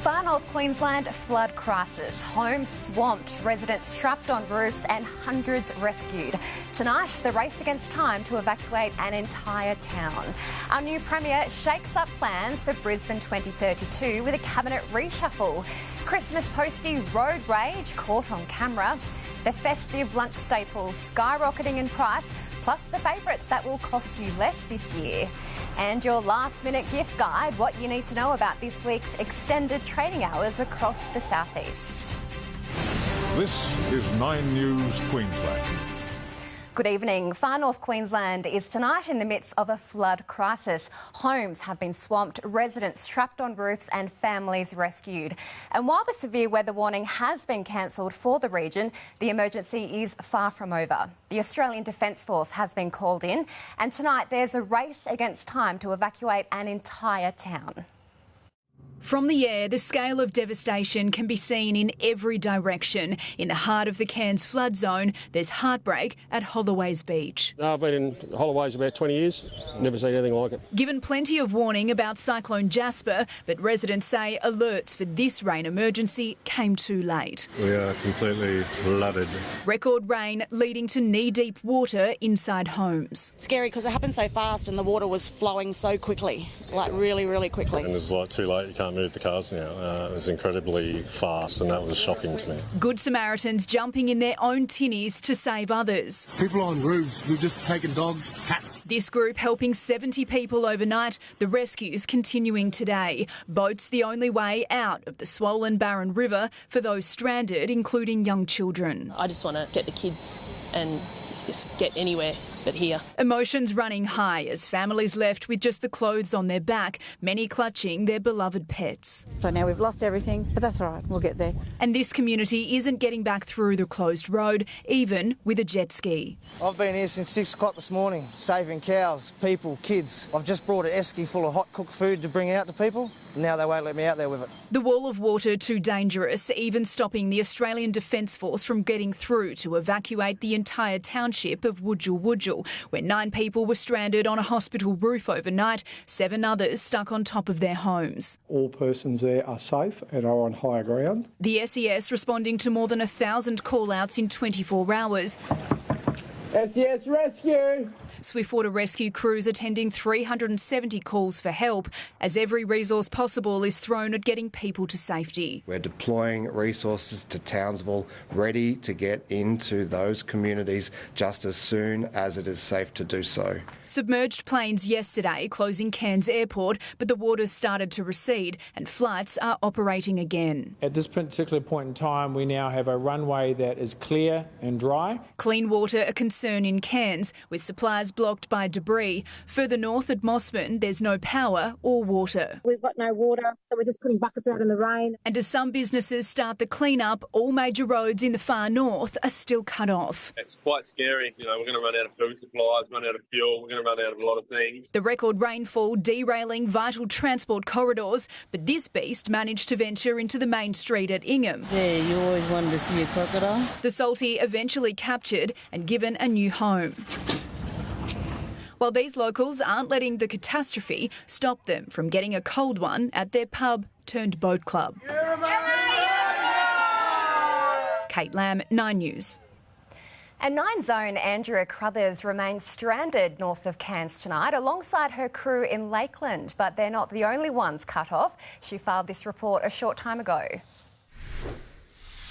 Far North Queensland flood crisis. Homes swamped, residents trapped on roofs and hundreds rescued. Tonight, the race against time to evacuate an entire town. Our new Premier shakes up plans for Brisbane 2032 with a cabinet reshuffle. Christmas postie road rage caught on camera. The festive lunch staples skyrocketing in price, plus the favourites that will cost you less this year. And your last-minute gift guide, what you need to know about this week's extended trading hours across the southeast. This is 9 News Queensland. Good evening. Far North Queensland is tonight in the midst of a flood crisis. Homes have been swamped, residents trapped on roofs and families rescued. And while the severe weather warning has been cancelled for the region, the emergency is far from over. The Australian Defence Force has been called in, and tonight there's a race against time to evacuate an entire town. From the air, the scale of devastation can be seen in every direction. In the heart of the Cairns flood zone, there's heartbreak at Holloway's Beach. I've been in Holloway's about 20 years, never seen anything like it. Given plenty of warning about Cyclone Jasper, but residents say alerts for this rain emergency came too late. We are completely flooded. Record rain leading to knee-deep water inside homes. Scary because it happened so fast and the water was flowing so quickly, like really, really quickly. And it's like too late, you can't move the cars now. It was incredibly fast and that was shocking to me. Good Samaritans jumping in their own tinnies to save others. People on roofs, we've just taken dogs, cats. This group helping 70 people overnight, the rescues continuing today. Boats the only way out of the swollen Barron River for those stranded, including young children. I just want to get the kids and just get anywhere but here. Emotions running high as families left with just the clothes on their back, many clutching their beloved pets. So now we've lost everything, but that's all right, we'll get there. And this community isn't getting back through the closed road, even with a jet ski. I've been here since 6 o'clock this morning, saving cows, people, kids. I've just brought an esky full of hot cooked food to bring out to people. Now they won't let me out there with it. The wall of water too dangerous, even stopping the Australian Defence Force from getting through to evacuate the entire township of Wudjil, where 9 people were stranded on a hospital roof overnight, 7 others stuck on top of their homes. All persons there are safe and are on higher ground. The SES responding to more than 1,000 call-outs in 24 hours. SES rescue! Swiftwater rescue crews attending 370 calls for help as every resource possible is thrown at getting people to safety. We're deploying resources to Townsville, ready to get into those communities just as soon as it is safe to do so. Submerged planes yesterday closing Cairns Airport, but the waters started to recede and flights are operating again. At this particular point in time, we now have a runway that is clear and dry. Clean water a concern in Cairns, with supplies blocked by debris. Further north at Mossman, there's no power or water. We've got no water, so we're just putting buckets out in the rain. And as some businesses start the clean-up, all major roads in the far north are still cut off. It's quite scary. You know, we're going to run out of food supplies, run out of fuel, we're going to run out of a lot of things. The record rainfall derailing vital transport corridors, but this beast managed to venture into the main street at Ingham. Yeah, you always wanted to see a crocodile. The salty eventually captured and given a new home. While these locals aren't letting the catastrophe stop them from getting a cold one at their pub turned boat club. Kate Lamb, 9 News. And 9's own Andrea Crothers remains stranded north of Cairns tonight alongside her crew in Lakeland. But they're not the only ones cut off. She filed this report a short time ago.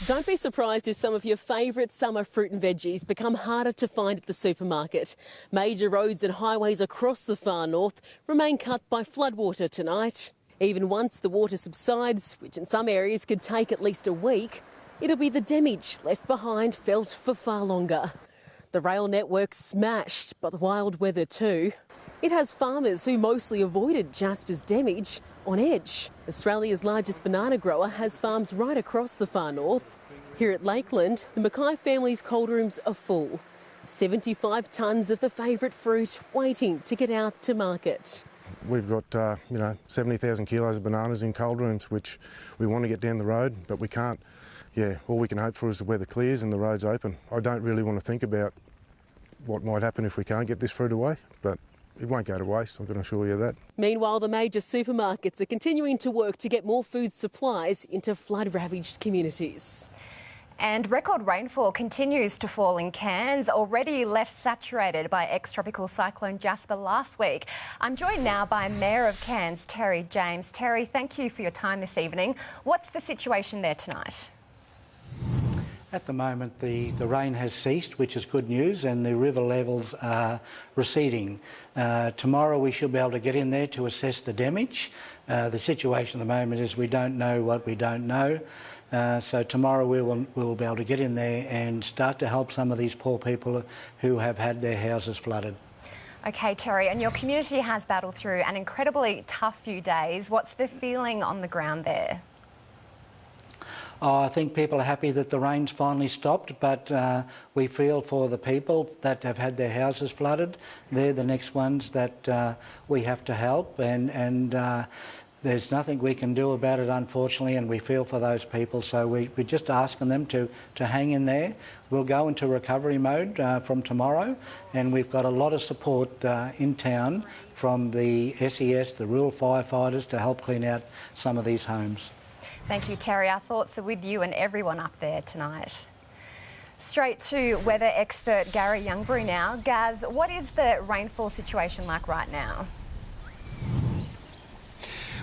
Don't be surprised if some of your favourite summer fruit and veggies become harder to find at the supermarket. Major roads and highways across the far north remain cut by floodwater tonight. Even once the water subsides, which in some areas could take at least a week, it'll be the damage left behind felt for far longer. The rail network smashed by the wild weather too. It has farmers who mostly avoided Jasper's damage on edge. Australia's largest banana grower has farms right across the far north. Here at Lakeland, the Mackay family's cold rooms are full. 75 tonnes of the favourite fruit waiting to get out to market. We've got, 70,000 kilos of bananas in cold rooms, which we want to get down the road, but we can't. Yeah, all we can hope for is the weather clears and the road's open. I don't really want to think about what might happen if we can't get this fruit away, but it won't go to waste, I can assure you that. Meanwhile, the major supermarkets are continuing to work to get more food supplies into flood-ravaged communities. And record rainfall continues to fall in Cairns, already left saturated by ex-tropical cyclone Jasper last week. I'm joined now by Mayor of Cairns, Terry James. Terry, thank you for your time this evening. What's the situation there tonight? At the moment, the rain has ceased, which is good news, and the river levels are receding. Tomorrow we should be able to get in there to assess the damage. The situation at the moment is we don't know what we don't know. So tomorrow we will be able to get in there and start to help some of these poor people who have had their houses flooded. OK, Terry, and your community has battled through an incredibly tough few days. What's the feeling on the ground there? I think people are happy that the rain's finally stopped, but we feel for the people that have had their houses flooded. They're the next ones that we have to help, and there's nothing we can do about it, unfortunately, and we feel for those people. So we're just asking them to hang in there. We'll go into recovery mode from tomorrow, and we've got a lot of support in town from the SES, the rural firefighters, to help clean out some of these homes. Thank you, Terry. Our thoughts are with you and everyone up there tonight. Straight to weather expert Garry Youngberry now. Gaz, what is the rainfall situation like right now?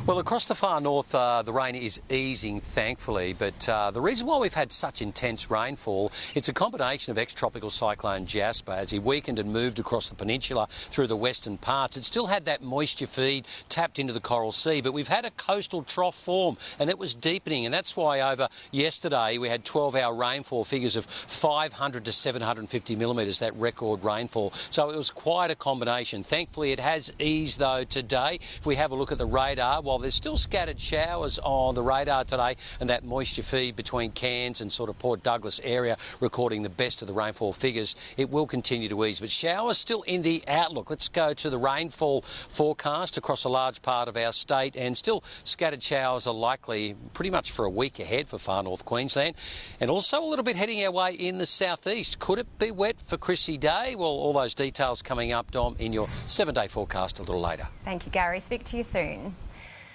Well, across the far north, the rain is easing, thankfully, but the reason why we've had such intense rainfall, it's a combination of ex-tropical cyclone Jasper. As he weakened and moved across the peninsula through the western parts, it still had that moisture feed tapped into the Coral Sea, but we've had a coastal trough form, and it was deepening, and that's why over yesterday we had 12-hour rainfall figures of 500 to 750 millimetres, that record rainfall. So it was quite a combination. Thankfully, it has eased, though, today. If we have a look at the radar, while there's still scattered showers on the radar today, and that moisture feed between Cairns and sort of Port Douglas area recording the best of the rainfall figures, it will continue to ease. But showers still in the outlook. Let's go to the rainfall forecast across a large part of our state, and still scattered showers are likely pretty much for a week ahead for far north Queensland, and also a little bit heading our way in the southeast. Could it be wet for Chrissy Day? Well, all those details coming up, Dom, in your 7-day forecast a little later. Thank you, Garry. Speak to you soon.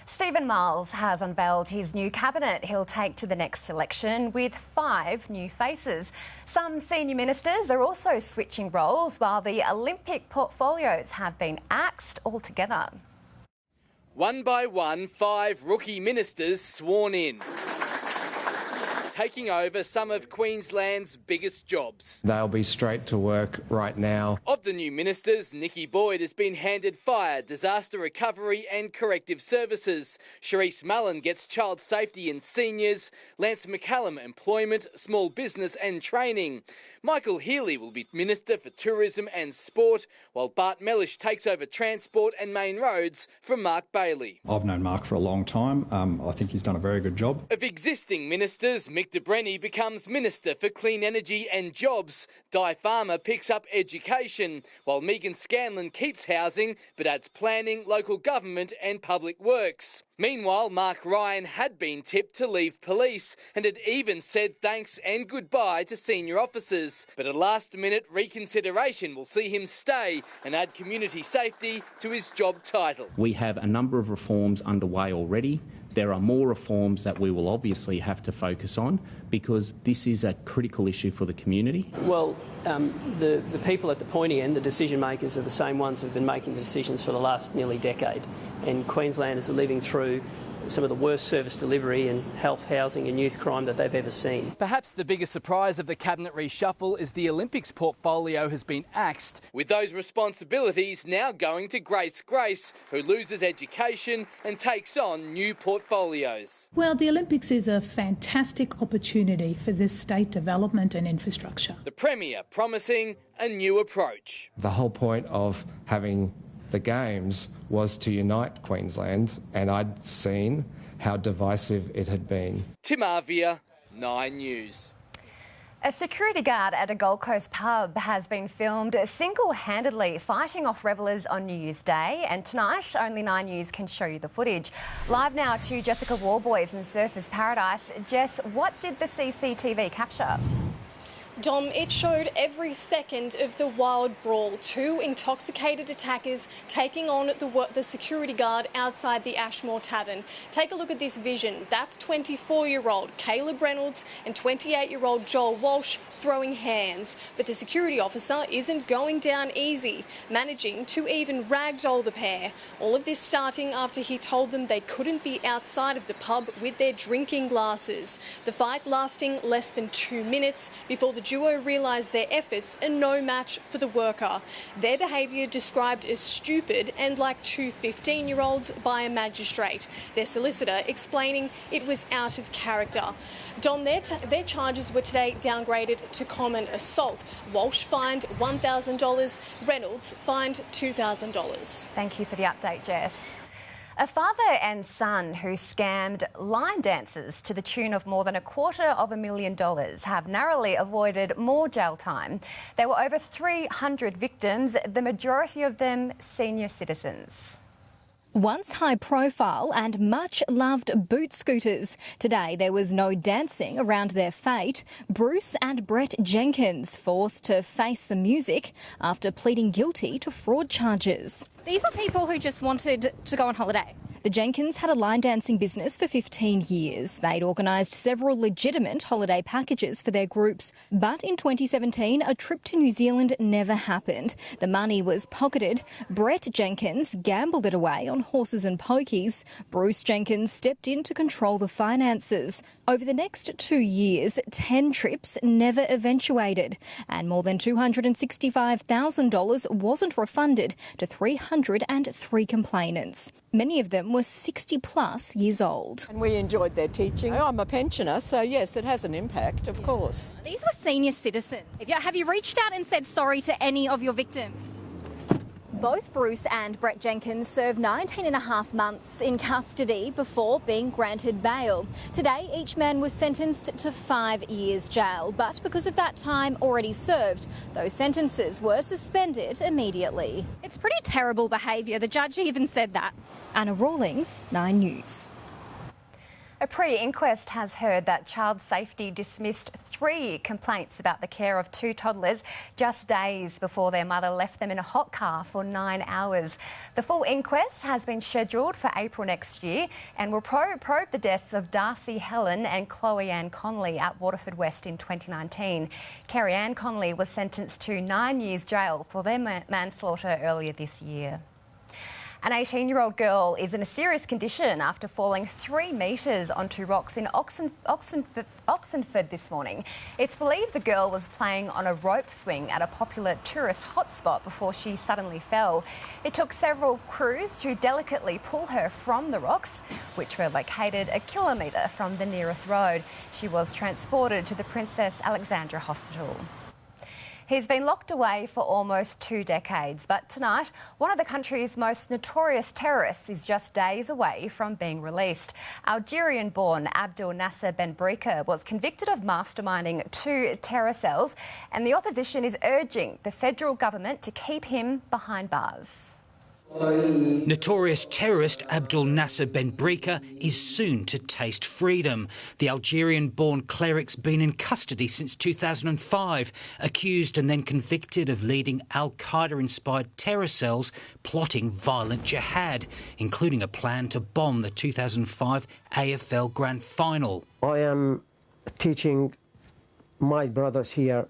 Stephen Miles has unveiled his new cabinet he'll take to the next election with 5 new faces. Some senior ministers are also switching roles, while the Olympic portfolios have been axed altogether. One by one, 5 rookie ministers sworn in, taking over some of Queensland's biggest jobs. They'll be straight to work right now. Of the new ministers, Nikki Boyd has been handed fire, disaster recovery and corrective services. Charisse Mullen gets child safety and seniors. Lance McCallum, employment, small business and training. Michael Healy will be Minister for Tourism and Sport, while Bart Mellish takes over transport and main roads from Mark Bailey. I've known Mark for a long time. I think he's done a very good job. Of existing ministers, Mick de Brenny becomes Minister for Clean Energy and Jobs. Di Farmer picks up education, while Megan Scanlon keeps housing but adds planning, local government and public works. Meanwhile, Mark Ryan had been tipped to leave police and had even said thanks and goodbye to senior officers. But a last-minute reconsideration will see him stay and add community safety to his job title. We have a number of reforms underway already. There are more reforms that we will obviously have to focus on because this is a critical issue for the community. Well, the people at the pointy end, the decision makers, are the same ones who have been making decisions for the last nearly decade. And Queenslanders are living through some of the worst service delivery and health, housing and youth crime that they've ever seen. Perhaps the biggest surprise of the cabinet reshuffle is the Olympics portfolio has been axed, with those responsibilities now going to Grace Grace, who loses education and takes on new portfolios. Well, the Olympics is a fantastic opportunity for this state development and infrastructure. The Premier promising a new approach. The whole point of having the Games was to unite Queensland, and I'd seen how divisive it had been. Tim Arvia, 9 News. A security guard at a Gold Coast pub has been filmed single-handedly fighting off revellers on New Year's Day, and tonight only 9 News can show you the footage. Live now to Jessica Warboys in Surfers Paradise. Jess, what did the CCTV capture? Dom, it showed every second of the wild brawl. Two intoxicated attackers taking on the security guard outside the Ashmore Tavern. Take a look at this vision. That's 24-year-old Caleb Reynolds and 28-year-old Joel Walsh throwing hands. But the security officer isn't going down easy, managing to even ragdoll the pair. All of this starting after he told them they couldn't be outside of the pub with their drinking glasses. The fight lasting less than 2 minutes before the duo realised their efforts are no match for the worker. Their behaviour described as stupid and like two 15-year-olds by a magistrate. Their solicitor explaining it was out of character. Dom, their charges were today downgraded to common assault. Walsh fined $1,000, Reynolds fined $2,000. Thank you for the update, Jess. A father and son who scammed line dancers to the tune of more than $250,000 have narrowly avoided more jail time. There were over 300 victims, the majority of them senior citizens. Once high profile and much loved boot scooters. Today there was no dancing around their fate. Bruce and Brett Jenkins forced to face the music after pleading guilty to fraud charges. These were people who just wanted to go on holiday. The Jenkins had a line dancing business for 15 years. They'd organised several legitimate holiday packages for their groups. But in 2017, a trip to New Zealand never happened. The money was pocketed. Brett Jenkins gambled it away on horses and pokies. Bruce Jenkins stepped in to control the finances. Over the next 2 years, 10 trips never eventuated. And more than $265,000 wasn't refunded to 303 complainants. Many of them were 60 plus years old. And we enjoyed their teaching. I'm a pensioner, so yes, it has an impact, of course. These were senior citizens. Have you reached out and said sorry to any of your victims? Both Bruce and Brett Jenkins served 19.5 months in custody before being granted bail. Today, each man was sentenced to 5 years jail, but because of that time already served, those sentences were suspended immediately. It's pretty terrible behaviour. The judge even said that. Anna Rawlings, 9 News. A pre-inquest has heard that Child Safety dismissed 3 complaints about the care of 2 toddlers just days before their mother left them in a hot car for 9 hours. The full inquest has been scheduled for April next year and will probe the deaths of Darcy Helen and Chloe Ann Connolly at Waterford West in 2019. Kerry Ann Connolly was sentenced to 9 years jail for their manslaughter earlier this year. An 18-year-old girl is in a serious condition after falling 3 metres onto rocks in Oxenford this morning. It's believed the girl was playing on a rope swing at a popular tourist hotspot before she suddenly fell. It took several crews to delicately pull her from the rocks, which were located a kilometre from the nearest road. She was transported to the Princess Alexandra Hospital. He's been locked away for almost 2 decades, but tonight, one of the country's most notorious terrorists is just days away from being released. Algerian-born Abdel Nasser Ben Brika was convicted of masterminding 2 terror cells, and the opposition is urging the federal government to keep him behind bars. Notorious terrorist Abdel Nasser Ben Brika is soon to taste freedom. The Algerian-born cleric's been in custody since 2005, accused and then convicted of leading al-Qaeda-inspired terror cells plotting violent jihad, including a plan to bomb the 2005 AFL Grand Final. I am teaching my brothers here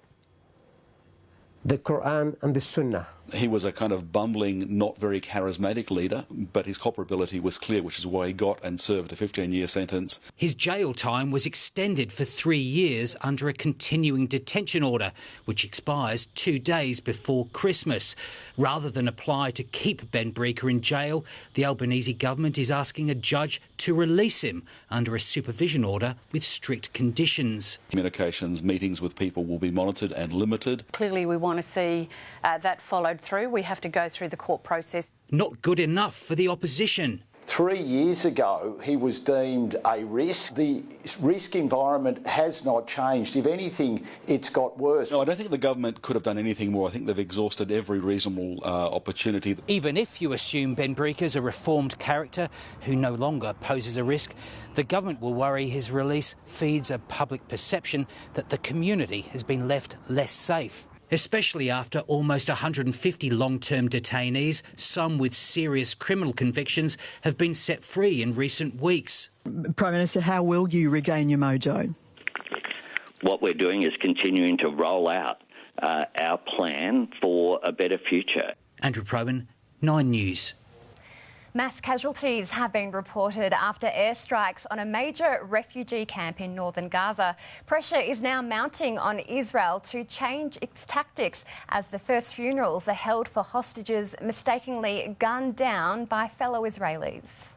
the Quran and the Sunnah. He was a kind of bumbling, not very charismatic leader, but his culpability was clear, which is why he got and served a 15-year sentence. His jail time was extended for 3 years under a continuing detention order, which expires 2 days before Christmas. Rather than apply to keep Ben Brika in jail, the Albanese government is asking a judge to release him under a supervision order with strict conditions. Communications, meetings with people will be monitored and limited. Clearly we want to see that followed through. We have to go through the court process. Not good enough for the opposition. 3 years ago, he was deemed a risk. The risk environment has not changed. If anything, it's got worse. No, I don't think the government could have done anything more. I think they've exhausted every reasonable opportunity. Even if you assume Benbrika's a reformed character who no longer poses a risk, the government will worry his release feeds a public perception that the community has been left less safe, especially after almost 150 long-term detainees, some with serious criminal convictions, have been set free in recent weeks. Prime Minister, how will you regain your mojo? What we're doing is continuing to roll out our plan for a better future. Andrew Probyn, 9 News. Mass casualties have been reported after airstrikes on a major refugee camp in northern Gaza. Pressure is now mounting on Israel to change its tactics as the first funerals are held for hostages mistakenly gunned down by fellow Israelis.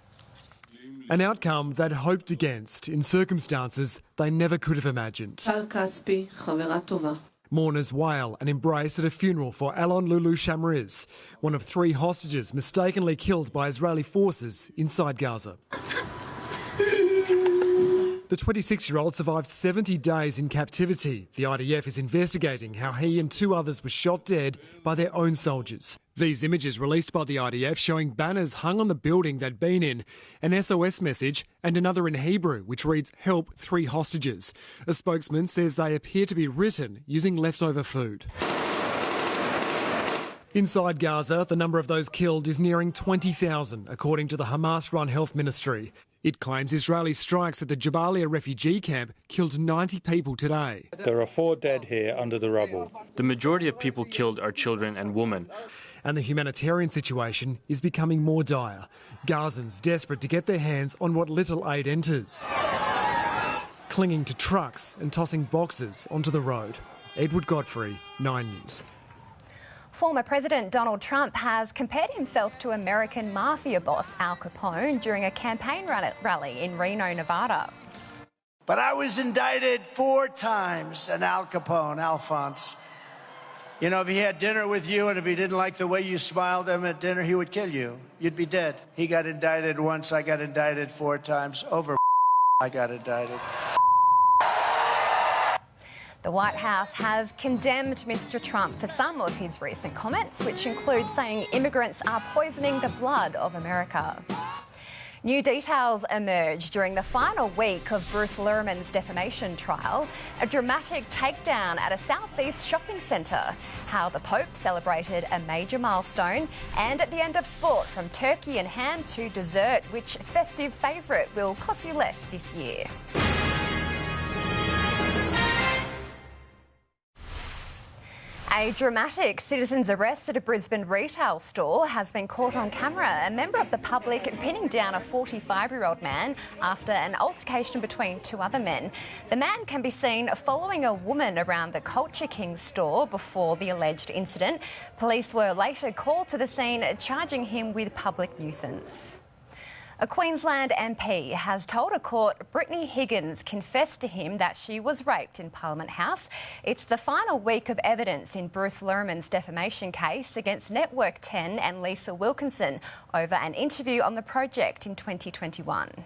An outcome they'd hoped against in circumstances they never could have imagined. Mourners wail and embrace at a funeral for Alon Lulu Shamriz, one of 3 hostages mistakenly killed by Israeli forces inside Gaza. The 26-year-old survived 70 days in captivity. The IDF is investigating how he and 2 others were shot dead by their own soldiers. These images released by the IDF showing banners hung on the building they'd been in, an SOS message and another in Hebrew which reads, "Help 3 hostages." A spokesman says they appear to be written using leftover food. Inside Gaza, the number of those killed is nearing 20,000, according to the Hamas-run health ministry. It claims Israeli strikes at the Jabalia refugee camp killed 90 people today. There are 4 dead here under the rubble. The majority of people killed are children and women. And the humanitarian situation is becoming more dire. Gazans desperate to get their hands on what little aid enters, clinging to trucks and tossing boxes onto the road. Edward Godfrey, 9 News. Former President Donald Trump has compared himself to American mafia boss Al Capone during a campaign rally in Reno, Nevada. But I was indicted 4 times, and Al Capone, Alphonse. You know, if he had dinner with you and if he didn't like the way you smiled at him at dinner, he would kill you. You'd be dead. He got indicted once, I got indicted 4 times. Over I got indicted. The White House has condemned Mr. Trump for some of his recent comments, which include saying immigrants are poisoning the blood of America. New details emerged during the final week of Bruce Lehrmann's defamation trial, a dramatic takedown at a southeast shopping centre, how the Pope celebrated a major milestone, and at the end of sport, from turkey and ham to dessert, which festive favourite will cost you less this year. A dramatic citizen's arrest at a Brisbane retail store has been caught on camera. A member of the public pinning down a 45-year-old man after an altercation between 2 other men. The man can be seen following a woman around the Culture King store before the alleged incident. Police were later called to the scene, charging him with public nuisance. A Queensland MP has told a court Brittany Higgins confessed to him that she was raped in Parliament House. It's the final week of evidence in Bruce Lehrmann's defamation case against Network 10 and Lisa Wilkinson over an interview on the project in 2021.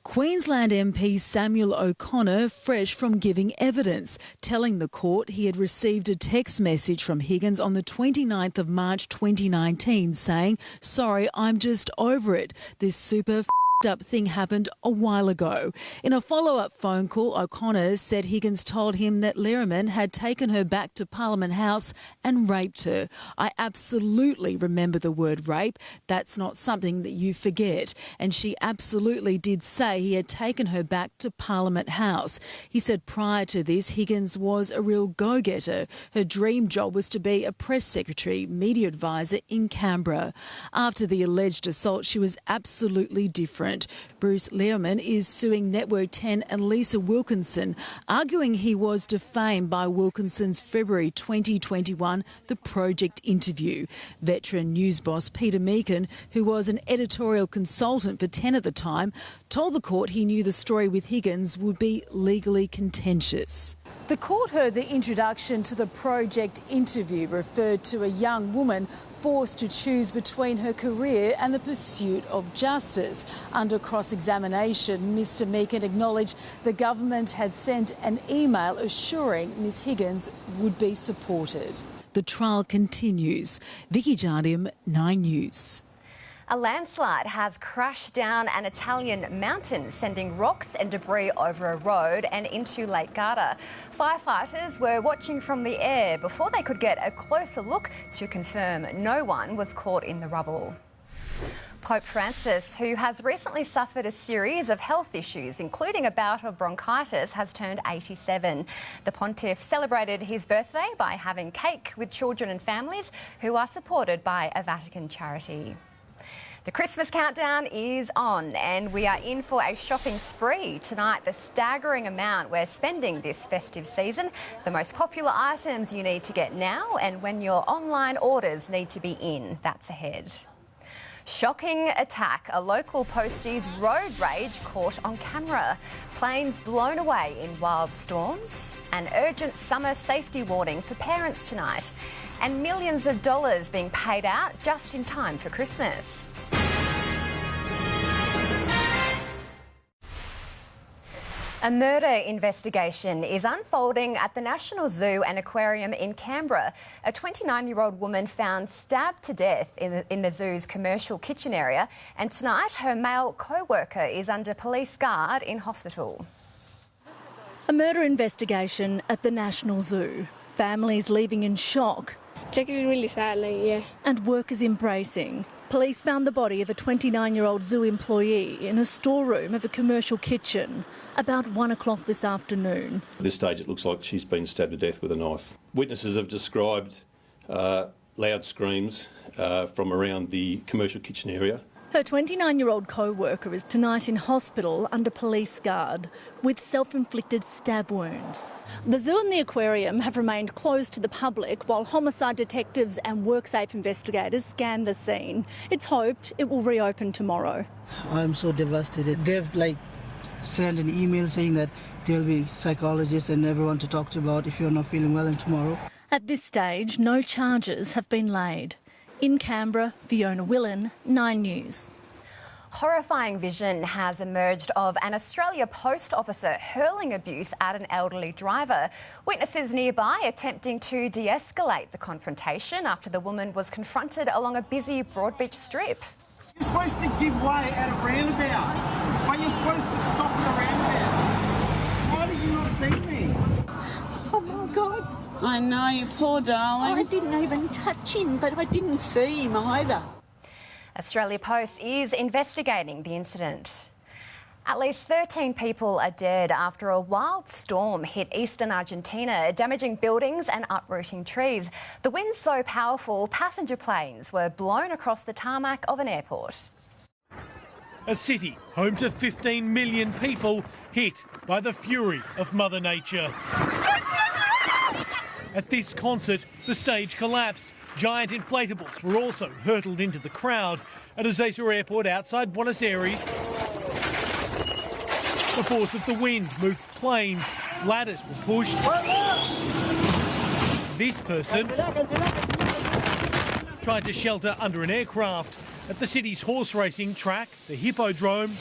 Queensland MP Samuel O'Connor fresh from giving evidence, telling the court he had received a text message from Higgins on the 29th of March 2019 saying, "Sorry, I'm just over it. This super up thing happened a while ago." In a follow-up phone call, O'Connor said Higgins told him that Lehrmann had taken her back to Parliament House and raped her. "I absolutely remember the word rape. That's not something that you forget." And she absolutely did say he had taken her back to Parliament House. He said prior to this, Higgins was a real go-getter. Her dream job was to be a press secretary, media advisor in Canberra. After the alleged assault, she was absolutely different. Bruce Lehrmann is suing Network 10 and Lisa Wilkinson, arguing he was defamed by Wilkinson's February 2021 The Project interview. Veteran news boss Peter Meakin, who was an editorial consultant for 10 at the time, told the court he knew the story with Higgins would be legally contentious. The court heard the introduction to the Project interview referred to a young woman forced to choose between her career and the pursuit of justice. Under cross-examination, Mr Meakin acknowledged the government had sent an email assuring Ms Higgins would be supported. The trial continues. Vicky Jardim, 9 News. A landslide has crashed down an Italian mountain, sending rocks and debris over a road and into Lake Garda. Firefighters were watching from the air before they could get a closer look to confirm no one was caught in the rubble. Pope Francis, who has recently suffered a series of health issues, including a bout of bronchitis, has turned 87. The pontiff celebrated his birthday by having cake with children and families who are supported by a Vatican charity. The Christmas countdown is on and we are in for a shopping spree. Tonight, the staggering amount we're spending this festive season, the most popular items you need to get now and when your online orders need to be in. That's ahead. Shocking attack. A local postie's road rage caught on camera. Planes blown away in wild storms. An urgent summer safety warning for parents tonight. And millions of dollars being paid out just in time for Christmas. A murder investigation is unfolding at the National Zoo and Aquarium in Canberra. A 29-year-old woman found stabbed to death in the zoo's commercial kitchen area, and tonight her male co-worker is under police guard in hospital. A murder investigation at the National Zoo. Families leaving in shock. Taking it really sadly, yeah. And workers embracing. Police found the body of a 29-year-old zoo employee in a storeroom of a commercial kitchen about 1 o'clock this afternoon. At this stage it looks like she's been stabbed to death with a knife. Witnesses have described loud screams from around the commercial kitchen area. Her 29-year-old co-worker is tonight in hospital under police guard with self-inflicted stab wounds. The zoo and the aquarium have remained closed to the public while homicide detectives and WorkSafe investigators scan the scene. It's hoped it will reopen tomorrow. I'm so devastated. They've sent an email saying that there'll be psychologists and everyone to talk to about if you're not feeling well and tomorrow. At this stage, no charges have been laid. In Canberra, Fiona Willan, 9 News. Horrifying vision has emerged of an Australia Post officer hurling abuse at an elderly driver. Witnesses nearby attempting to de-escalate the confrontation after the woman was confronted along a busy Broadbeach strip. You're supposed to give way at a roundabout. Are you supposed to stop at a roundabout? Why did you not see me? Oh my God. I know, you poor darling. I didn't even touch him, but I didn't see him either. Australia Post is investigating the incident. At least 13 people are dead after a wild storm hit eastern Argentina, damaging buildings and uprooting trees. The winds so powerful, passenger planes were blown across the tarmac of an airport. A city home to 15 million people hit by the fury of Mother Nature. At this concert, the stage collapsed. Giant inflatables were also hurtled into the crowd at Ezeiza Airport outside Buenos Aires. The force of the wind moved planes, ladders were pushed. This person tried to shelter under an aircraft at the city's horse racing track, the Hippodrome.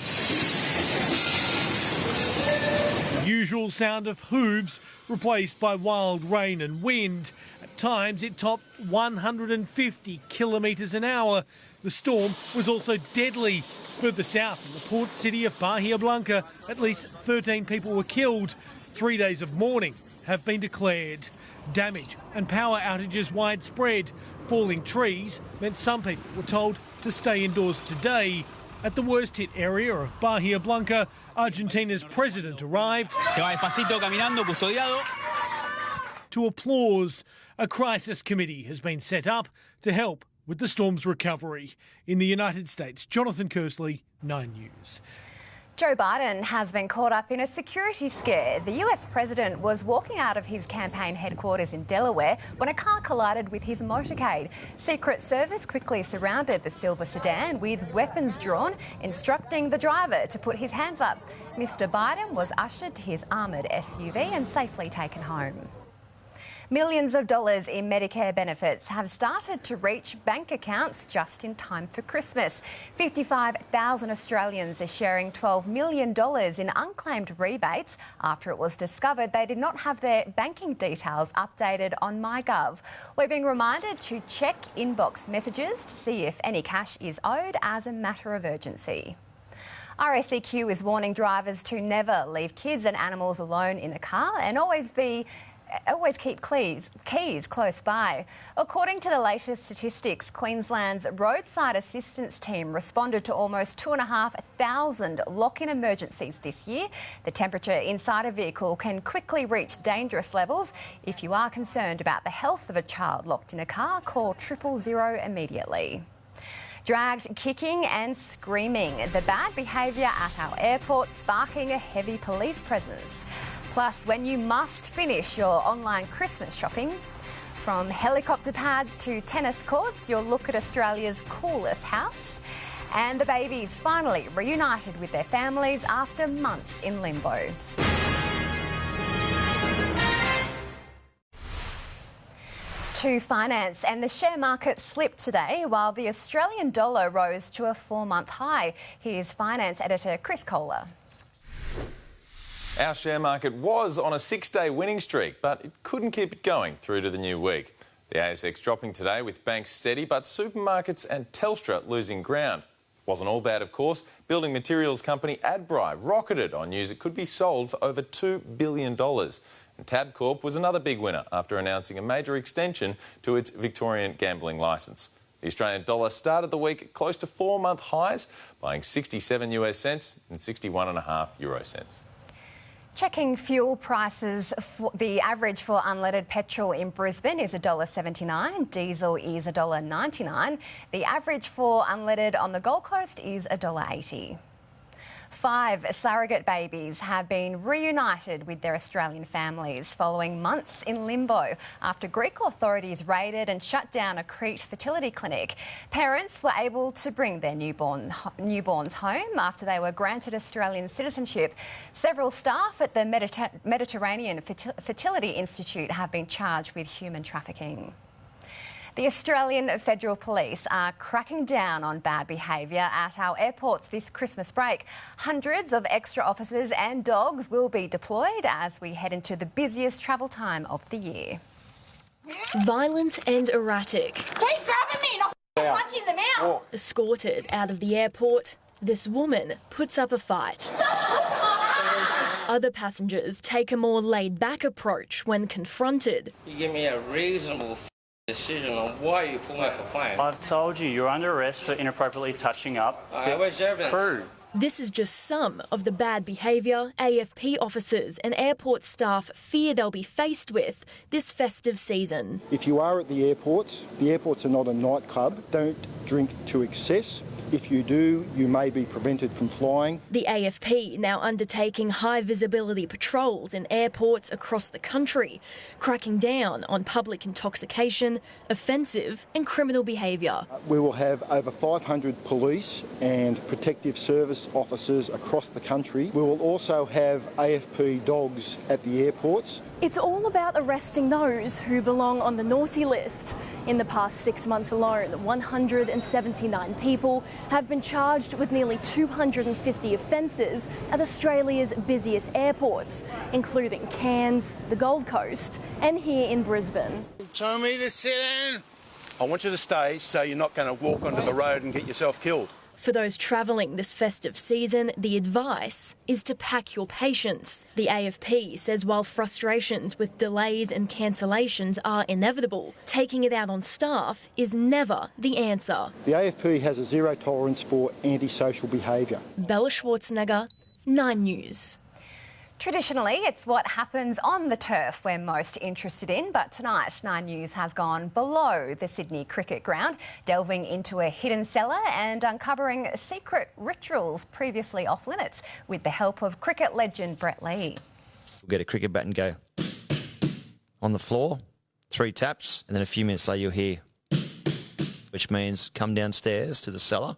The usual sound of hooves replaced by wild rain and wind. At times it topped 150 kilometres an hour. The storm was also deadly. Further south in the port city of Bahia Blanca, at least 13 people were killed. 3 days of mourning have been declared. Damage and power outages widespread. Falling trees meant some people were told to stay indoors today. At the worst hit area of Bahia Blanca, Argentina's president arrived to applause. A crisis committee has been set up to help with the storm's recovery. In the United States, Jonathan Kersley, 9 News. Joe Biden has been caught up in a security scare. The US president was walking out of his campaign headquarters in Delaware when a car collided with his motorcade. Secret Service quickly surrounded the silver sedan with weapons drawn, instructing the driver to put his hands up. Mr. Biden was ushered to his armoured SUV and safely taken home. Millions of dollars in Medicare benefits have started to reach bank accounts just in time for Christmas. 55,000 Australians are sharing $12 million in unclaimed rebates after it was discovered they did not have their banking details updated on MyGov. We're being reminded to check inbox messages to see if any cash is owed as a matter of urgency. RACQ is warning drivers to never leave kids and animals alone in the car and always keep keys close by. According to the latest statistics, Queensland's roadside assistance team responded to almost 2,500 lock-in emergencies this year. The temperature inside a vehicle can quickly reach dangerous levels. If you are concerned about the health of a child locked in a car, call 000 immediately. Dragged kicking and screaming. The bad behaviour at our airport sparking a heavy police presence. Plus, when you must finish your online Christmas shopping, from helicopter pads to tennis courts, you'll look at Australia's coolest house. And the babies finally reunited with their families after months in limbo. To finance, and the share market slipped today while the Australian dollar rose to a 4-month high. Here's finance editor Chris Kohler. Our share market was on a 6-day winning streak, but it couldn't keep it going through to the new week. The ASX dropping today with banks steady, but supermarkets and Telstra losing ground. Wasn't all bad, of course. Building materials company Adbri rocketed on news it could be sold for over $2 billion. And Tabcorp was another big winner after announcing a major extension to its Victorian gambling licence. The Australian dollar started the week at close to 4-month highs, buying 67 US cents and 61.5 euro cents. Checking fuel prices, the average for unleaded petrol in Brisbane is $1.79, diesel is $1.99. The average for unleaded on the Gold Coast is $1.80. 5 surrogate babies have been reunited with their Australian families following months in limbo after Greek authorities raided and shut down a Crete fertility clinic. Parents were able to bring their newborns home after they were granted Australian citizenship. Several staff at the Mediterranean Fertility Institute have been charged with human trafficking. The Australian Federal Police are cracking down on bad behaviour at our airports this Christmas break. Hundreds of extra officers and dogs will be deployed as we head into the busiest travel time of the year. Violent and erratic. Keep grabbing me, not punching them out. Escorted out of the airport, this woman puts up a fight. Other passengers take a more laid-back approach when confronted. You give me a reasonable decision on why you pull me off the plane. I've told you you're under arrest for inappropriately touching up the where's your evidence? crew. This is just some of the bad behaviour AFP officers and airport staff fear they'll be faced with this festive season. If you are at the airports are not a nightclub. Don't drink to excess. If you do, you may be prevented from flying. The AFP now undertaking high visibility patrols in airports across the country, cracking down on public intoxication, offensive and criminal behaviour. We will have over 500 police and protective service officers across the country. We will also have AFP dogs at the airports. It's all about arresting those who belong on the naughty list. In the past 6 months alone, 179 people have been charged with nearly 250 offences at Australia's busiest airports, including Cairns, the Gold Coast and here in Brisbane. Tell me to sit down. I want you to stay so you're not going to walk onto the road and get yourself killed. For those travelling this festive season, the advice is to pack your patience. The AFP says while frustrations with delays and cancellations are inevitable, taking it out on staff is never the answer. The AFP has a zero tolerance for antisocial behaviour. Bella Schwarzenegger, 9 News. Traditionally, it's what happens on the turf we're most interested in, but tonight 9 News has gone below the Sydney cricket ground, delving into a hidden cellar and uncovering secret rituals previously off limits with the help of cricket legend Brett Lee. We'll get a cricket bat and go on the floor, 3 taps, and then a few minutes later you'll hear, which means come downstairs to the cellar.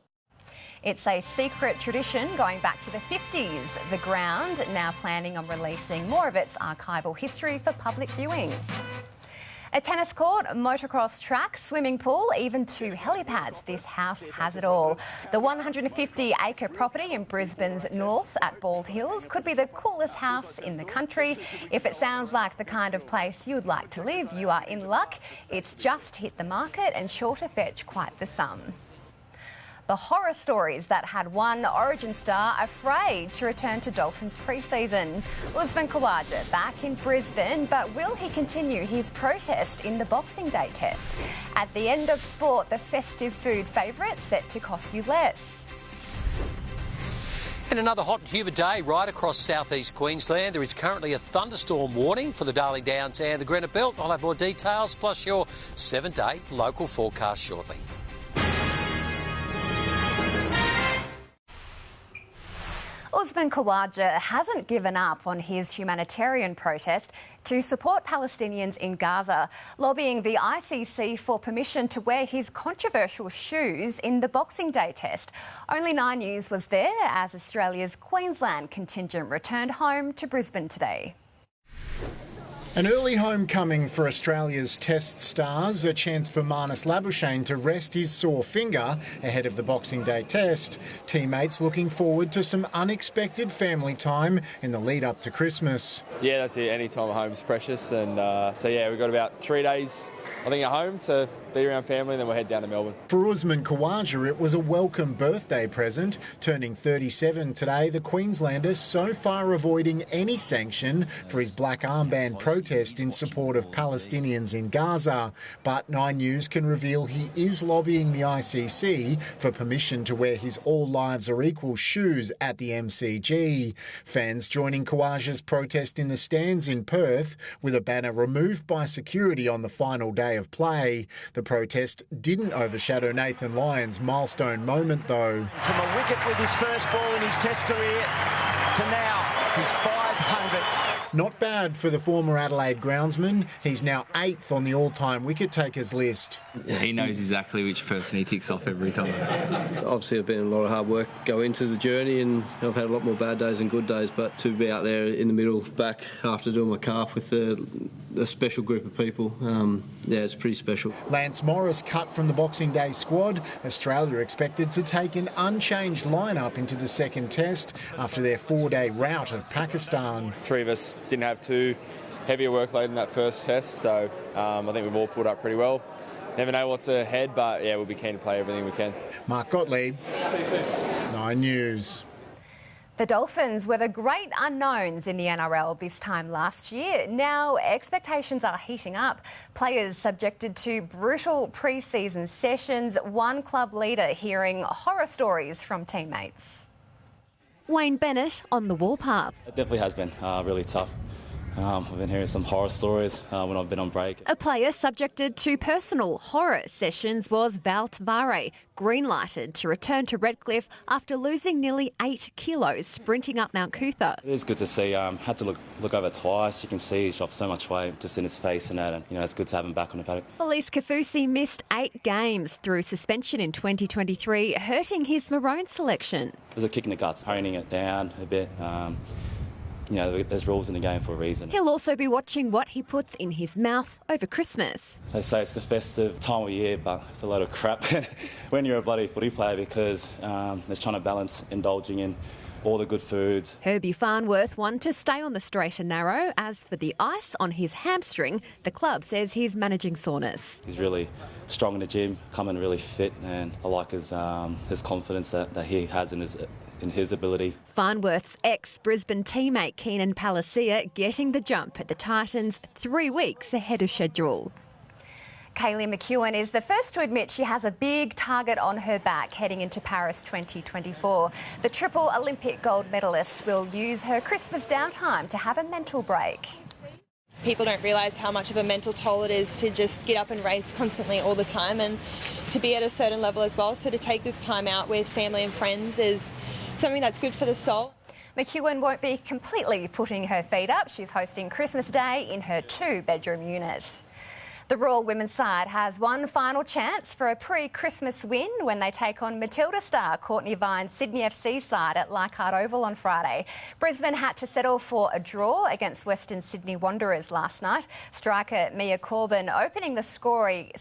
It's a secret tradition going back to the 50s. The ground now planning on releasing more of its archival history for public viewing. A tennis court, motocross track, swimming pool, even 2 helipads. This house has it all. The 150-acre property in Brisbane's north at Bald Hills could be the coolest house in the country. If it sounds like the kind of place you'd like to live, you are in luck. It's just hit the market and sure to fetch quite the sum. The horror stories that had one Origin star afraid to return to Dolphins pre-season. Usman Khawaja back in Brisbane, but will he continue his protest in the Boxing Day test? At the end of sport, the festive food favourite set to cost you less. And another hot and humid day right across southeast Queensland. There is currently a thunderstorm warning for the Darling Downs and the Granite Belt. I'll have more details, plus your 7-day local forecast shortly. Usman Khawaja hasn't given up on his humanitarian protest to support Palestinians in Gaza, lobbying the ICC for permission to wear his controversial shoes in the Boxing Day test. Only 9 News was there as Australia's Queensland contingent returned home to Brisbane today. An early homecoming for Australia's Test stars, a chance for Marnus Labuschagne to rest his sore finger ahead of the Boxing Day test. Teammates looking forward to some unexpected family time in the lead up to Christmas. Yeah, that's it. Any time at home is precious, and so yeah, we've got about 3 days, I think, at home to be around family, and then we'll head down to Melbourne. For Usman Khawaja, it was a welcome birthday present. Turning 37 today, the Queenslander so far avoiding any sanction for his black armband protest in support of Palestinians in Gaza. But 9 News can reveal he is lobbying the ICC for permission to wear his All Lives Are Equal shoes at the MCG. Fans joining Khawaja's protest in the stands in Perth with a banner removed by security on the final day of play. The protest didn't overshadow Nathan Lyon's milestone moment, though. From a wicket with his first ball in his Test career to now his 500th. Not bad for the former Adelaide groundsman. He's now 8th on the all-time wicket-takers list. He knows exactly which person he ticks off every time. Obviously, it's been a lot of hard work go into the journey, and I've had a lot more bad days than good days, but to be out there in the middle, back after doing my calf with a special group of people, yeah, it's pretty special. Lance Morris cut from the Boxing Day squad. Australia expected to take an unchanged lineup into the second test after their 4-day rout of Pakistan. 3 of us didn't have too heavy a workload in that first test, so I think we've all pulled up pretty well. Never know what's ahead, but yeah, we'll be keen to play everything we can. Mark Gottlieb, 9 News. The Dolphins were the great unknowns in the NRL this time last year. Now expectations are heating up. Players subjected to brutal pre-season sessions. One club leader hearing horror stories from teammates. Wayne Bennett on the warpath. It definitely has been really tough. I've been hearing some horror stories when I've been on break. A player subjected to personal horror sessions was Val Tavare, green-lighted to return to Redcliffe after losing nearly 8 kilos sprinting up Mount Cootha. It is good to see. Had to look over twice. You can see he's dropped so much weight just in his face and that, and it's good to have him back on the paddock. Felice Kafusi missed 8 games through suspension in 2023, hurting his Maroon selection. It was a kick in the guts, honing it down a bit. There's rules in the game for a reason. He'll also be watching what he puts in his mouth over Christmas. They say it's the festive time of year, but it's a load of crap when you're a bloody footy player, because they're trying to balance indulging in all the good foods. Herbie Farnworth won to stay on the straight and narrow. As for the ice on his hamstring, the club says he's managing soreness. He's really strong in the gym, coming really fit, and I like his confidence that he has in his ability. Farnworth's ex-Brisbane teammate Keenan Palacia getting the jump at the Titans 3 weeks ahead of schedule. Kaylee McEwen is the first to admit she has a big target on her back heading into Paris 2024. The triple Olympic gold medalist will use her Christmas downtime to have a mental break. People don't realise how much of a mental toll it is to just get up and race constantly all the time, and to be at a certain level as well. So to take this time out with family and friends is something that's good for the soul. McEwen won't be completely putting her feet up. She's hosting Christmas Day in her 2-bedroom unit. The Royal women's side has one final chance for a pre-Christmas win when they take on Matilda star Courtney Vine's Sydney FC side at Leichhardt Oval on Friday. Brisbane had to settle for a draw against Western Sydney Wanderers last night. Striker Mia Corbin opening the scoring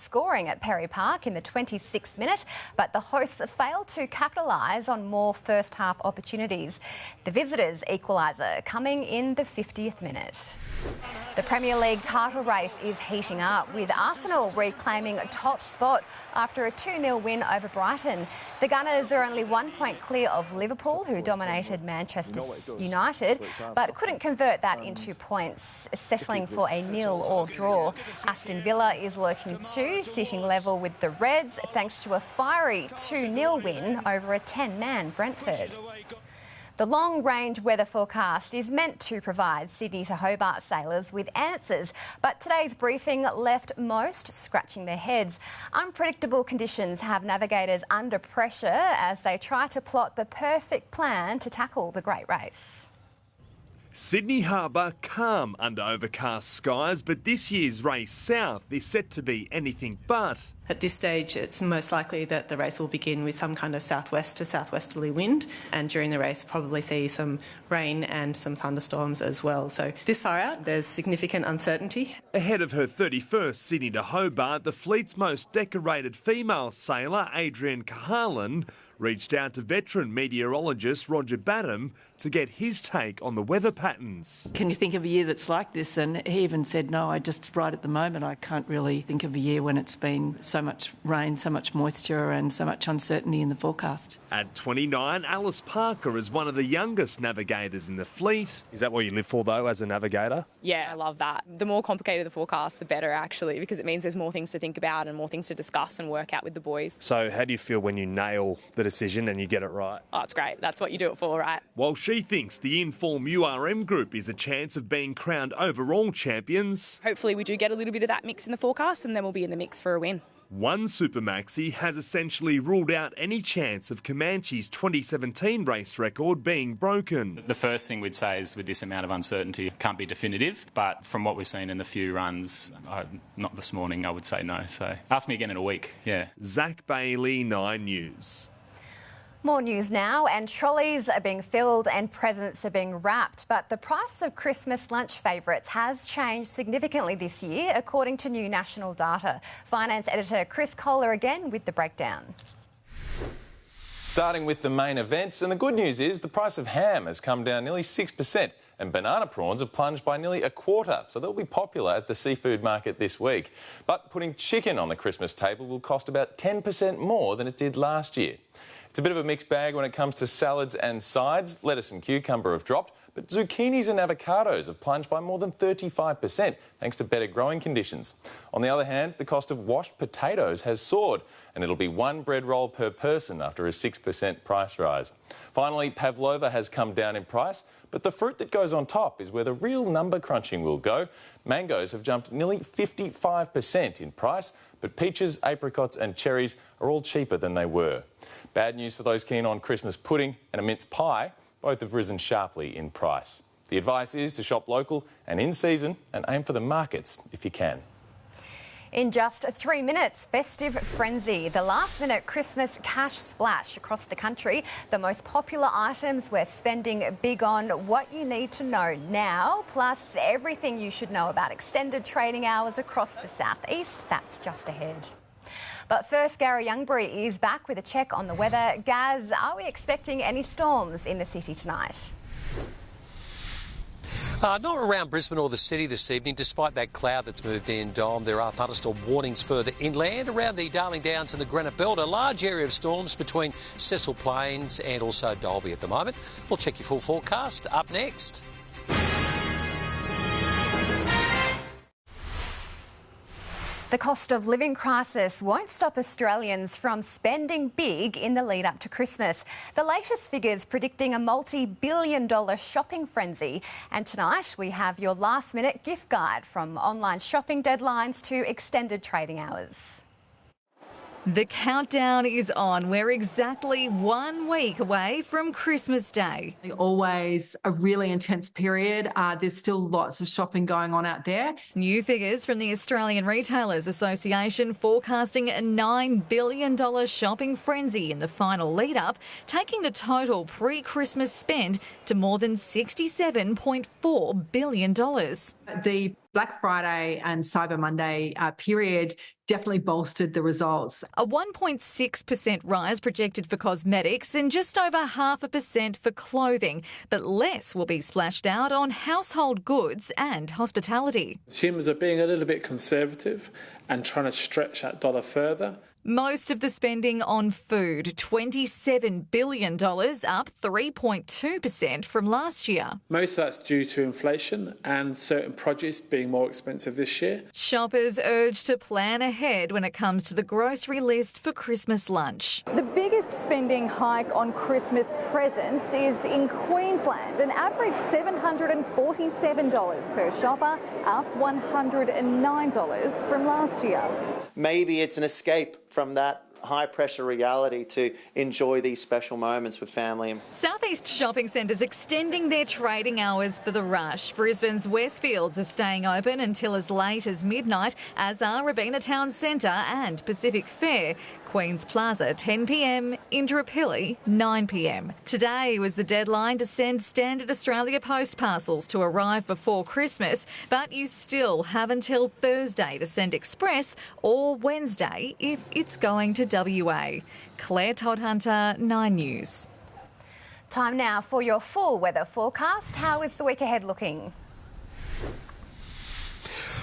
at Perry Park in the 26th minute, but the hosts failed to capitalise on more first-half opportunities. The visitors' equaliser coming in the 50th minute. The Premier League title race is heating up, with Arsenal reclaiming a top spot after a 2-0 win over Brighton. The Gunners are only 1 point clear of Liverpool, who dominated Manchester United, but couldn't convert that into points, settling for a 0-0 draw. Aston Villa is lurking too, sitting level with the Reds thanks to a fiery 2-0 win over a 10-man Brentford. The long-range weather forecast is meant to provide Sydney to Hobart sailors with answers, but today's briefing left most scratching their heads. Unpredictable conditions have navigators under pressure as they try to plot the perfect plan to tackle the great race. Sydney Harbour calm under overcast skies, but this year's race south is set to be anything but. At this stage, it's most likely that the race will begin with some kind of southwest to southwesterly wind, and during the race probably see some rain and some thunderstorms as well. So this far out, there's significant uncertainty. Ahead of her 31st Sydney to Hobart, the fleet's most decorated female sailor, Adrienne Cahalan, reached out to veteran meteorologist Roger Badham to get his take on the weather patterns. Can you think of a year that's like this? And he even said, no, right at the moment, I can't really think of a year when it's been so much rain, so much moisture and so much uncertainty in the forecast. At 29, Alice Parker is one of the youngest navigators in the fleet. Is that what you live for, though, as a navigator? Yeah, I love that. The more complicated the forecast, the better, actually, because it means there's more things to think about and more things to discuss and work out with the boys. So how do you feel when you nail the decision and you get it right? Oh, it's great. That's what you do it for, right? While she thinks the Inform URM group is a chance of being crowned overall champions, hopefully we do get a little bit of that mix in the forecast and then we'll be in the mix for a win. One Supermaxi has essentially ruled out any chance of Comanche's 2017 race record being broken. The first thing we'd say is with this amount of uncertainty, it can't be definitive, but from what we've seen in the few runs, not this morning, I would say no. So ask me again in a week, yeah. Zach Bailey, 9 News. More news now, and trolleys are being filled and presents are being wrapped. But the price of Christmas lunch favourites has changed significantly this year, according to new national data. Finance editor Chris Kohler again with the breakdown. Starting with the main events, and the good news is the price of ham has come down nearly 6%. And banana prawns have plunged by nearly a quarter, so they'll be popular at the seafood market this week. But putting chicken on the Christmas table will cost about 10% more than it did last year. It's a bit of a mixed bag when it comes to salads and sides. Lettuce and cucumber have dropped, but zucchinis and avocados have plunged by more than 35% thanks to better growing conditions. On the other hand, the cost of washed potatoes has soared, and it'll be one bread roll per person after a 6% price rise. Finally, pavlova has come down in price, but the fruit that goes on top is where the real number crunching will go. Mangoes have jumped nearly 55% in price, but peaches, apricots and cherries are all cheaper than they were. Bad news for those keen on Christmas pudding and a mince pie. Both have risen sharply in price. The advice is to shop local and in season and aim for the markets if you can. In just 3 minutes, festive frenzy. The last-minute Christmas cash splash across the country. The most popular items we're spending big on, what you need to know now, plus everything you should know about extended trading hours across the southeast. That's just ahead. But first, Garry Youngberry is back with a check on the weather. Gaz, are we expecting any storms in the city tonight? Not around Brisbane or the city this evening, despite that cloud that's moved in, Dom. There are thunderstorm warnings further inland around the Darling Downs and the Granite Belt. A large area of storms between Cecil Plains and also Dalby at the moment. We'll check your full forecast up next. The cost of living crisis won't stop Australians from spending big in the lead up to Christmas. The latest figures predicting a multi-billion-dollar shopping frenzy. And tonight we have your last-minute gift guide, from online shopping deadlines to extended trading hours. The countdown is on. We're exactly 1 week away from Christmas Day. Always a really intense period. There's still lots of shopping going on out there. New figures from the Australian Retailers Association forecasting a $9 billion shopping frenzy in the final lead-up, taking the total pre-Christmas spend to more than $67.4 billion. The Black Friday and Cyber Monday period definitely bolstered the results. A 1.6% rise projected for cosmetics and just over 0.5% for clothing, but less will be splashed out on household goods and hospitality. Consumers are being a little bit conservative and trying to stretch that dollar further. Most of the spending on food, $27 billion, up 3.2% from last year. Most of that's due to inflation and certain produce being more expensive this year. Shoppers urged to plan ahead when it comes to the grocery list for Christmas lunch. The biggest spending hike on Christmas presents is in Queensland, an average $747 per shopper, up $109 from last year. Maybe it's an escape from that high-pressure reality to enjoy these special moments with family. Southeast shopping centres extending their trading hours for the rush. Brisbane's Westfields are staying open until as late as midnight, as are Robina Town Centre and Pacific Fair. Queen's Plaza 10 p.m, Indooroopilly 9 p.m. Today was the deadline to send Standard Australia Post parcels to arrive before Christmas, but you still have until Thursday to send Express or Wednesday if it's going to WA. Claire Todd-Hunter, 9 News. Time now for your full weather forecast. How is the week ahead looking?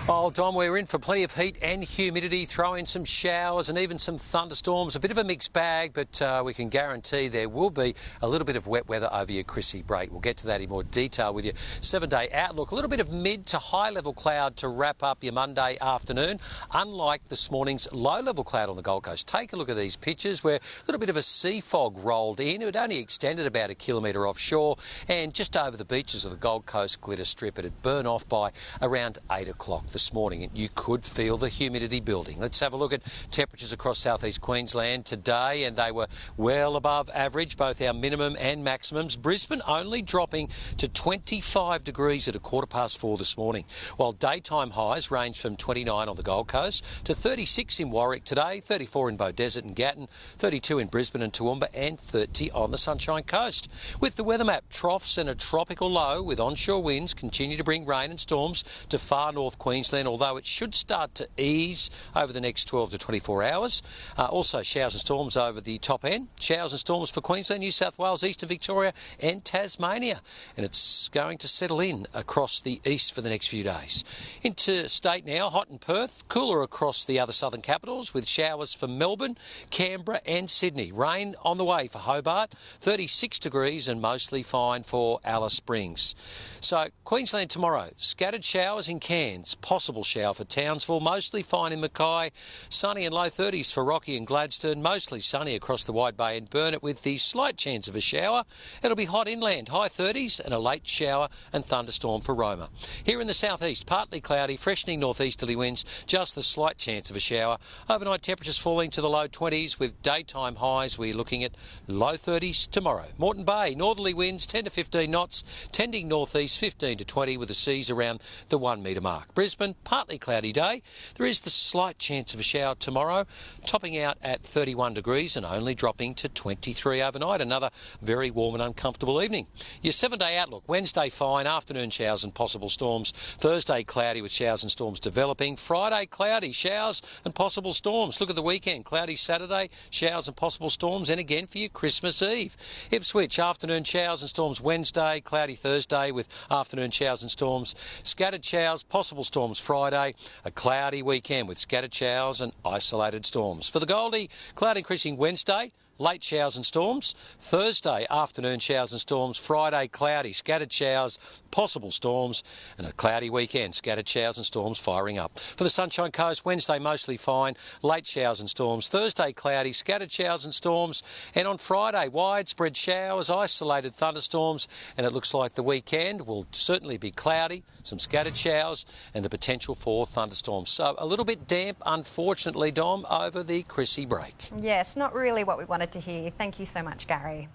Oh, Dom, we're in for plenty of heat and humidity, throw in some showers and even some thunderstorms. A bit of a mixed bag, but we can guarantee there will be a little bit of wet weather over your Chrissy break. We'll get to that in more detail with your 7-day outlook. A little bit of mid to high-level cloud to wrap up your Monday afternoon, unlike this morning's low-level cloud on the Gold Coast. Take a look at these pictures where a little bit of a sea fog rolled in. It only extended about 1 kilometre offshore and just over the beaches of the Gold Coast glitter strip. It had burned off by around 8 o'clock this morning, and you could feel the humidity building. Let's have a look at temperatures across southeast Queensland today, and they were well above average, both our minimum and maximums. Brisbane only dropping to 25 degrees at 4:15 this morning, while daytime highs range from 29 on the Gold Coast to 36 in Warwick today, 34 in Beaudesert and Gatton, 32 in Brisbane and Toowoomba, and 30 on the Sunshine Coast. With the weather map, troughs and a tropical low with onshore winds continue to bring rain and storms to far north Queensland, although it should start to ease over the next 12 to 24 hours. Also showers and storms over the top end. Showers and storms for Queensland, New South Wales, eastern Victoria and Tasmania. And it's going to settle in across the east for the next few days. Interstate now, hot in Perth, cooler across the other southern capitals with showers for Melbourne, Canberra and Sydney. Rain on the way for Hobart, 36 degrees and mostly fine for Alice Springs. So Queensland tomorrow, scattered showers in Cairns, possible shower for Townsville, mostly fine in Mackay, sunny and low 30s for Rocky and Gladstone, mostly sunny across the Wide Bay and Burnett with the slight chance of a shower. It'll be hot inland, high 30s and a late shower and thunderstorm for Roma. Here in the southeast, partly cloudy, freshening northeasterly winds, just the slight chance of a shower. Overnight temperatures falling to the low 20s with daytime highs. We're looking at low 30s tomorrow. Moreton Bay, northerly winds 10 to 15 knots, tending northeast 15 to 20 with the seas around the 1 metre mark. Brisbane, partly cloudy day. There is the slight chance of a shower tomorrow, topping out at 31 degrees and only dropping to 23 overnight. Another very warm and uncomfortable evening. Your 7-day outlook, Wednesday fine, afternoon showers and possible storms. Thursday cloudy with showers and storms developing. Friday cloudy, showers and possible storms. Look at the weekend, cloudy Saturday, showers and possible storms, and again for your Christmas Eve. Ipswich, afternoon showers and storms Wednesday, cloudy Thursday with afternoon showers and storms. Scattered showers, possible storms Friday, a cloudy weekend with scattered showers and isolated storms. For the Goldie, cloud increasing Wednesday, late showers and storms. Thursday, afternoon showers and storms. Friday, cloudy, scattered showers, possible storms, and a cloudy weekend. Scattered showers and storms firing up. For the Sunshine Coast, Wednesday mostly fine, late showers and storms. Thursday cloudy, scattered showers and storms. And on Friday, widespread showers, isolated thunderstorms. And it looks like the weekend will certainly be cloudy, some scattered showers and the potential for thunderstorms. So a little bit damp, unfortunately, Dom, over the Chrissy break. Yes, not really what we wanted to hear. Thank you so much, Garry.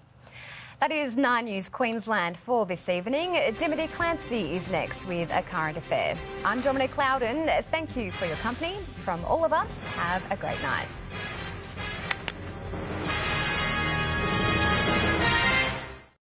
That is 9 News Queensland for this evening. Dominique Clancy is next with a current affair. I'm Dominique Loudon. Thank you for your company. From all of us, have a great night.